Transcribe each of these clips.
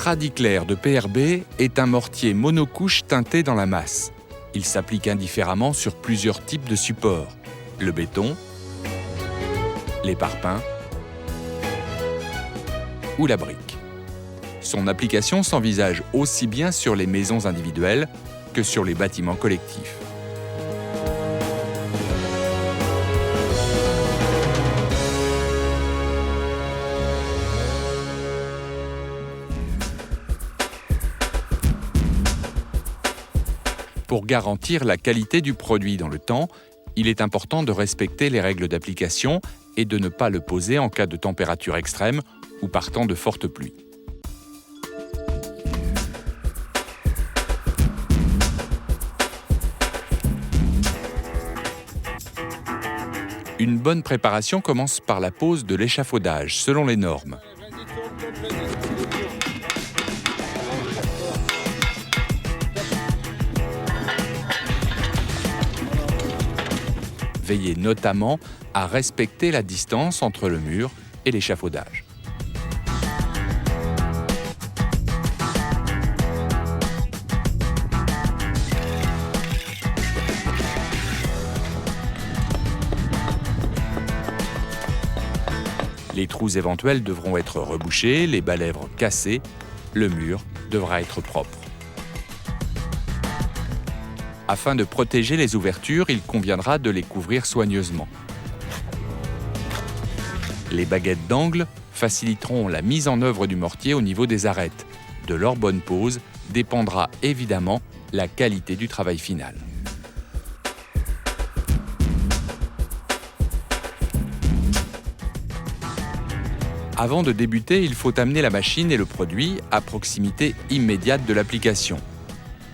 Tradiclair de PRB est un mortier monocouche teinté dans la masse. Il s'applique indifféremment sur plusieurs types de supports. Le béton, les parpaings ou la brique. Son application s'envisage aussi bien sur les maisons individuelles que sur les bâtiments collectifs. Pour garantir la qualité du produit dans le temps, il est important de respecter les règles d'application et de ne pas le poser en cas de température extrême ou par temps de fortes pluies. Une bonne préparation commence par la pose de l'échafaudage selon les normes. Veillez notamment à respecter la distance entre le mur et l'échafaudage. Les trous éventuels devront être rebouchés, les balèvres cassés, le mur devra être propre. Afin de protéger les ouvertures, il conviendra de les couvrir soigneusement. Les baguettes d'angle faciliteront la mise en œuvre du mortier au niveau des arêtes. De leur bonne pose dépendra évidemment la qualité du travail final. Avant de débuter, il faut amener la machine et le produit à proximité immédiate de l'application.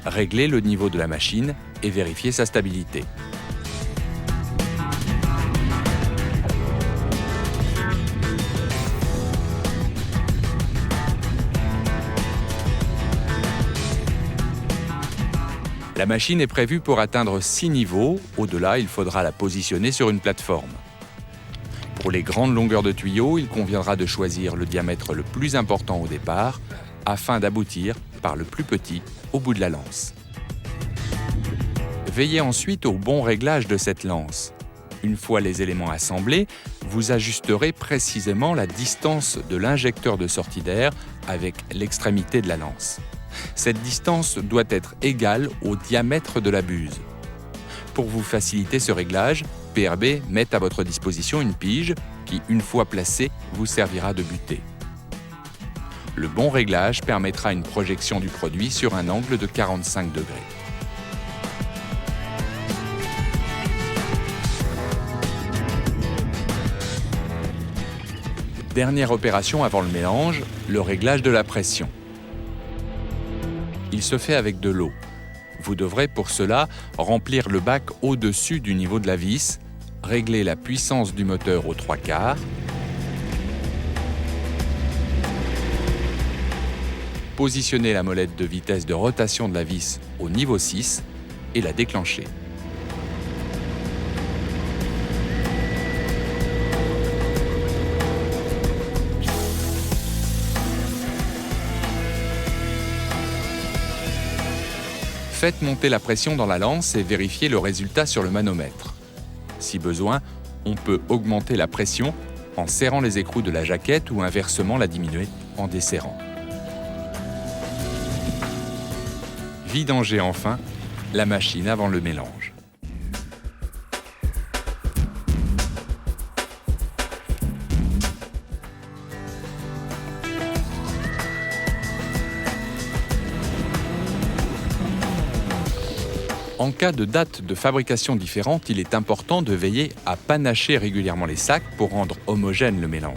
Régler le niveau de la machine et vérifier sa stabilité. La machine est prévue pour atteindre 6 niveaux. Au-delà, il faudra la positionner sur une plateforme. Pour les grandes longueurs de tuyaux, il conviendra de choisir le diamètre le plus important au départ afin d'aboutir par le plus petit au bout de la lance. Veillez ensuite au bon réglage de cette lance. Une fois les éléments assemblés, vous ajusterez précisément la distance de l'injecteur de sortie d'air avec l'extrémité de la lance. Cette distance doit être égale au diamètre de la buse. Pour vous faciliter ce réglage, PRB met à votre disposition une pige qui, une fois placée, vous servira de butée. Le bon réglage permettra une projection du produit sur un angle de 45 degrés. Dernière opération avant le mélange, le réglage de la pression. Il se fait avec de l'eau. Vous devrez pour cela remplir le bac au-dessus du niveau de la vis, régler la puissance du moteur aux 3/4, positionner la molette de vitesse de rotation de la vis au niveau 6 et la déclencher. Faites monter la pression dans la lance et vérifiez le résultat sur le manomètre. Si besoin, on peut augmenter la pression en serrant les écrous de la jaquette ou inversement la diminuer en desserrant. Vidangez enfin la machine avant le mélange. En cas de date de fabrication différente, il est important de veiller à panacher régulièrement les sacs pour rendre homogène le mélange.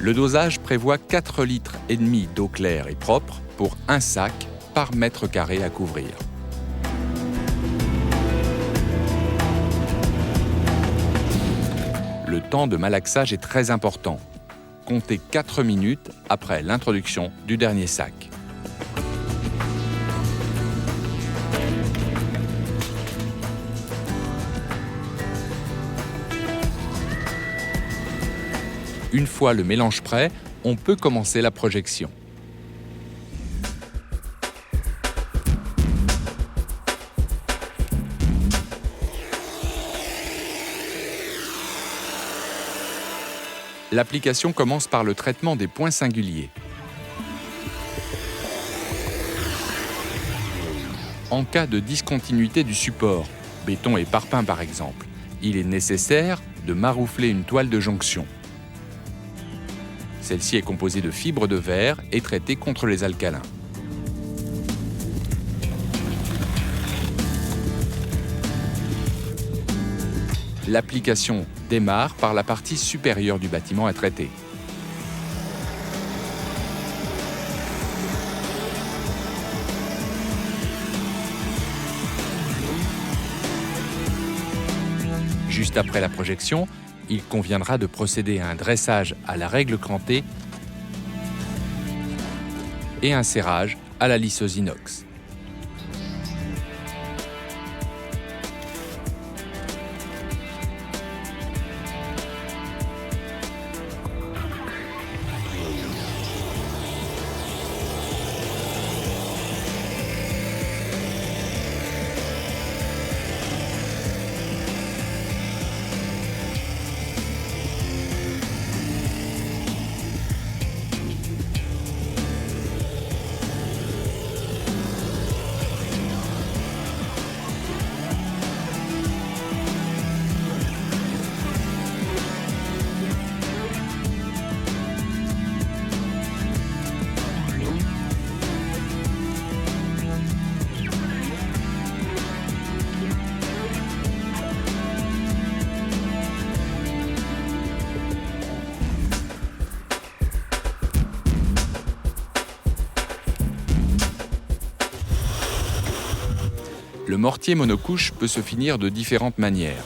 Le dosage prévoit 4,5 litres d'eau claire et propre pour un sac par mètre carré à couvrir. Le temps de malaxage est très important. Comptez 4 minutes après l'introduction du dernier sac. Une fois le mélange prêt, on peut commencer la projection. L'application commence par le traitement des points singuliers. En cas de discontinuité du support, béton et parpaing par exemple, il est nécessaire de maroufler une toile de jonction. Celle-ci est composée de fibres de verre et traitée contre les alcalins. L'application démarre par la partie supérieure du bâtiment à traiter. Juste après la projection, il conviendra de procéder à un dressage à la règle crantée et un serrage à la lisseuse inox. Le mortier monocouche peut se finir de différentes manières.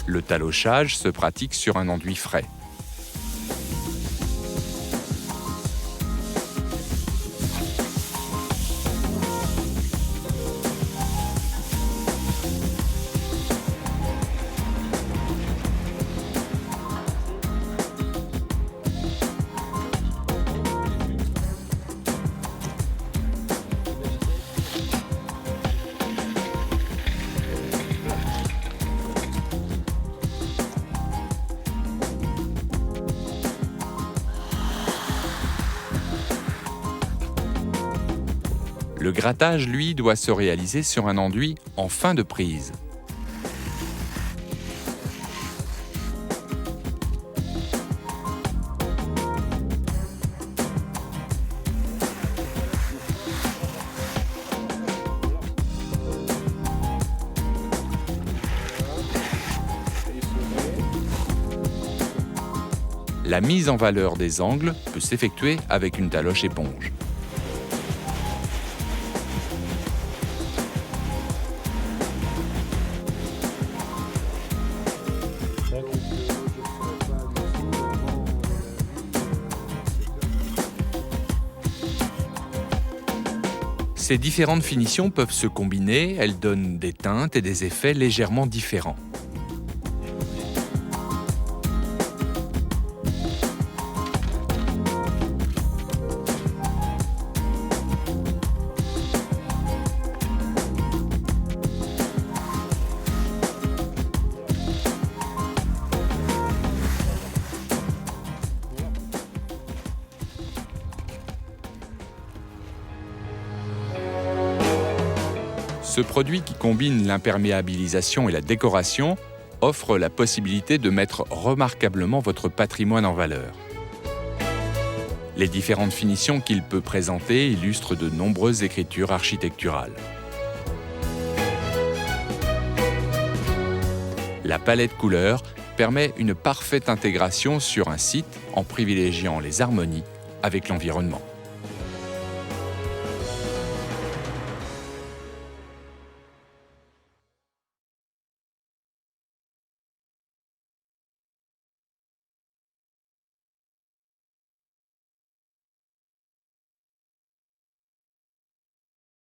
Le talochage se pratique sur un enduit frais. Le grattage, lui, doit se réaliser sur un enduit en fin de prise. La mise en valeur des angles peut s'effectuer avec une taloche éponge. Ces différentes finitions peuvent se combiner, elles donnent des teintes et des effets légèrement différents. Ce produit qui combine l'imperméabilisation et la décoration offre la possibilité de mettre remarquablement votre patrimoine en valeur. Les différentes finitions qu'il peut présenter illustrent de nombreuses écritures architecturales. La palette couleurs permet une parfaite intégration sur un site en privilégiant les harmonies avec l'environnement.